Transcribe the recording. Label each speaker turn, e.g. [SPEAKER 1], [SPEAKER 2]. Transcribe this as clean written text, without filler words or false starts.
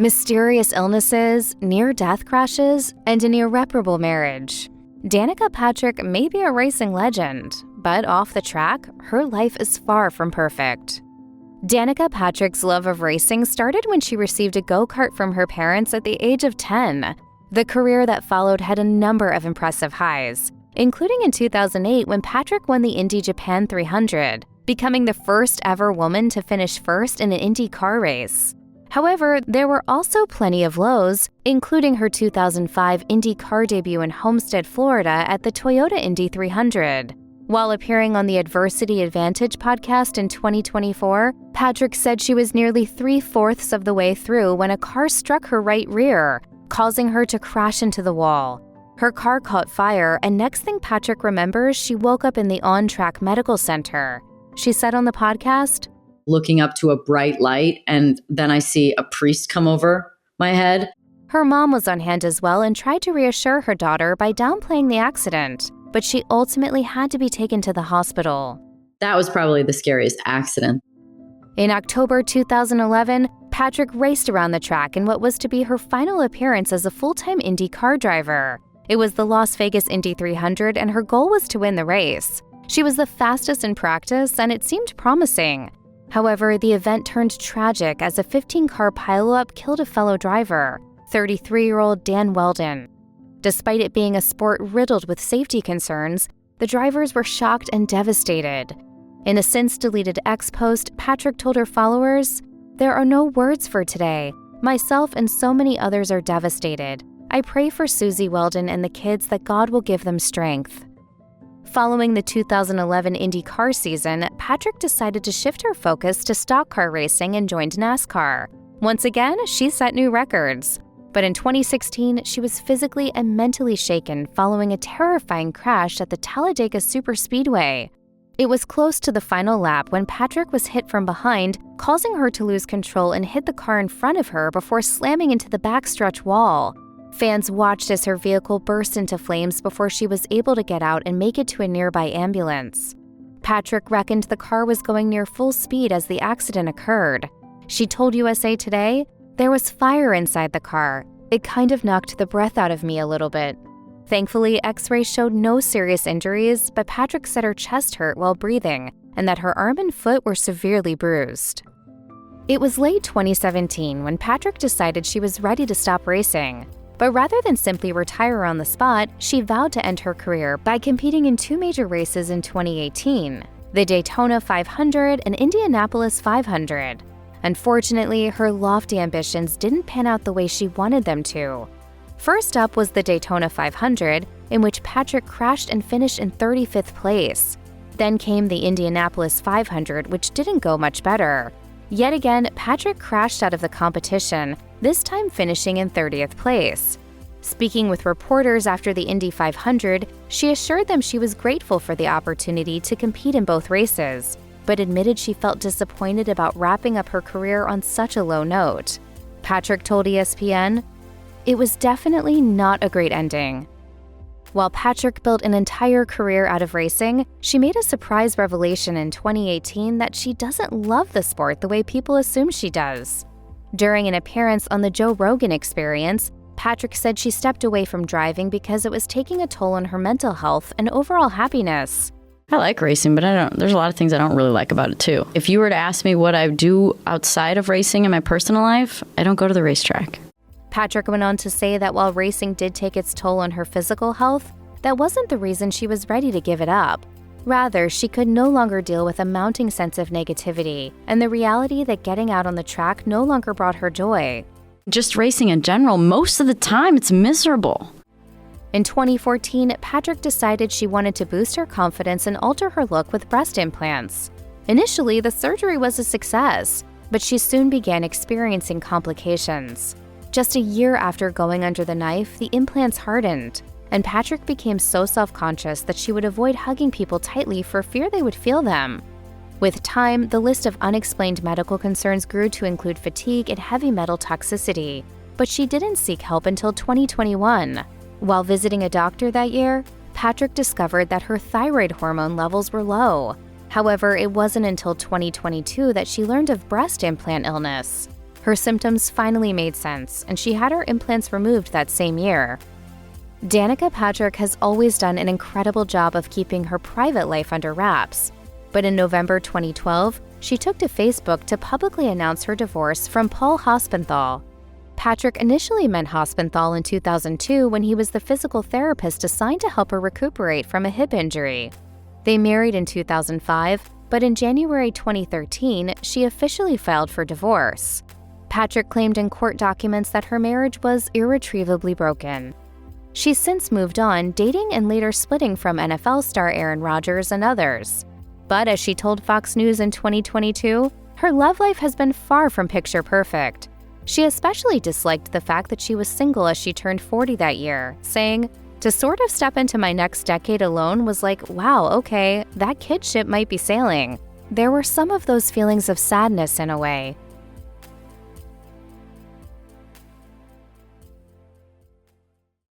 [SPEAKER 1] Mysterious illnesses, near-death crashes, and an irreparable marriage. Danica Patrick may be a racing legend, but off the track, her life is far from perfect. Danica Patrick's love of racing started when she received a go-kart from her parents at the age of 10. The career that followed had a number of impressive highs, including in 2008 when Patrick won the Indy Japan 300, becoming the first ever woman to finish first in an IndyCar race. However, there were also plenty of lows, including her 2005 IndyCar debut in Homestead, Florida at the Toyota Indy 300. While appearing on the Adversity Advantage podcast in 2024, Patrick said she was nearly 3/4 of the way through when a car struck her right rear, causing her to crash into the wall. Her car caught fire, and next thing Patrick remembers, she woke up in the on-track medical center. She said on the podcast,
[SPEAKER 2] looking up to a bright light, and then I see a priest come over my head.
[SPEAKER 1] Her mom was on hand as well and tried to reassure her daughter by downplaying the accident, but she ultimately had to be taken to the hospital.
[SPEAKER 2] That was probably the scariest accident.
[SPEAKER 1] In October 2011, Patrick raced around the track in what was to be her final appearance as a full-time IndyCar driver. It was the Las Vegas Indy 300, and her goal was to win the race. She was the fastest in practice, and it seemed promising. However, the event turned tragic as a 15-car pileup killed a fellow driver, 33-year-old Dan Weldon. Despite it being a sport riddled with safety concerns, the drivers were shocked and devastated. In a since-deleted X post, Patrick told her followers, "There are no words for today. Myself and so many others are devastated. I pray for Susie Weldon and the kids that God will give them strength." Following the 2011 IndyCar season, Patrick decided to shift her focus to stock car racing and joined NASCAR. Once again, she set new records. But in 2016, she was physically and mentally shaken following a terrifying crash at the Talladega Superspeedway. It was close to the final lap when Patrick was hit from behind, causing her to lose control and hit the car in front of her before slamming into the backstretch wall. Fans watched as her vehicle burst into flames before she was able to get out and make it to a nearby ambulance. Patrick reckoned the car was going near full speed as the accident occurred. She told USA Today, "There was fire inside the car. It kind of knocked the breath out of me a little bit." Thankfully, X-rays showed no serious injuries, but Patrick said her chest hurt while breathing and that her arm and foot were severely bruised. It was late 2017 when Patrick decided she was ready to stop racing. But rather than simply retire on the spot, she vowed to end her career by competing in two major races in 2018, the Daytona 500 and Indianapolis 500. Unfortunately, her lofty ambitions didn't pan out the way she wanted them to. First up was the Daytona 500, in which Patrick crashed and finished in 35th place. Then came the Indianapolis 500, which didn't go much better. Yet again, Patrick crashed out of the competition, this time finishing in 30th place. Speaking with reporters after the Indy 500, she assured them she was grateful for the opportunity to compete in both races, but admitted she felt disappointed about wrapping up her career on such a low note. Patrick told ESPN, "It was definitely not a great ending." While Patrick built an entire career out of racing, she made a surprise revelation in 2018 that she doesn't love the sport the way people assume she does. During an appearance on the Joe Rogan Experience, Patrick said she stepped away from driving because it was taking a toll on her mental health and overall happiness.
[SPEAKER 2] I like racing, but there's a lot of things I don't really like about it too. If you were to ask me what I do outside of racing in my personal life, I don't go to the racetrack.
[SPEAKER 1] Patrick went on to say that while racing did take its toll on her physical health, that wasn't the reason she was ready to give it up. Rather, she could no longer deal with a mounting sense of negativity and the reality that getting out on the track no longer brought her joy.
[SPEAKER 2] Just racing in general, most of the time it's miserable.
[SPEAKER 1] In 2014, Patrick decided she wanted to boost her confidence and alter her look with breast implants. Initially, the surgery was a success, but she soon began experiencing complications. Just a year after going under the knife, the implants hardened, and Patrick became so self-conscious that she would avoid hugging people tightly for fear they would feel them. With time, the list of unexplained medical concerns grew to include fatigue and heavy metal toxicity, but she didn't seek help until 2021. While visiting a doctor that year, Patrick discovered that her thyroid hormone levels were low. However, it wasn't until 2022 that she learned of breast implant illness. Her symptoms finally made sense, and she had her implants removed that same year. Danica Patrick has always done an incredible job of keeping her private life under wraps. But in November 2012, she took to Facebook to publicly announce her divorce from Paul Hospenthal. Patrick initially met Hospenthal in 2002 when he was the physical therapist assigned to help her recuperate from a hip injury. They married in 2005, but in January 2013, she officially filed for divorce. Patrick claimed in court documents that her marriage was irretrievably broken. She's since moved on, dating and later splitting from NFL star Aaron Rodgers and others. But as she told Fox News in 2022, her love life has been far from picture perfect. She especially disliked the fact that she was single as she turned 40 that year, saying, "To sort of step into my next decade alone was like, wow, okay, that kid ship might be sailing." There were some of those feelings of sadness in a way,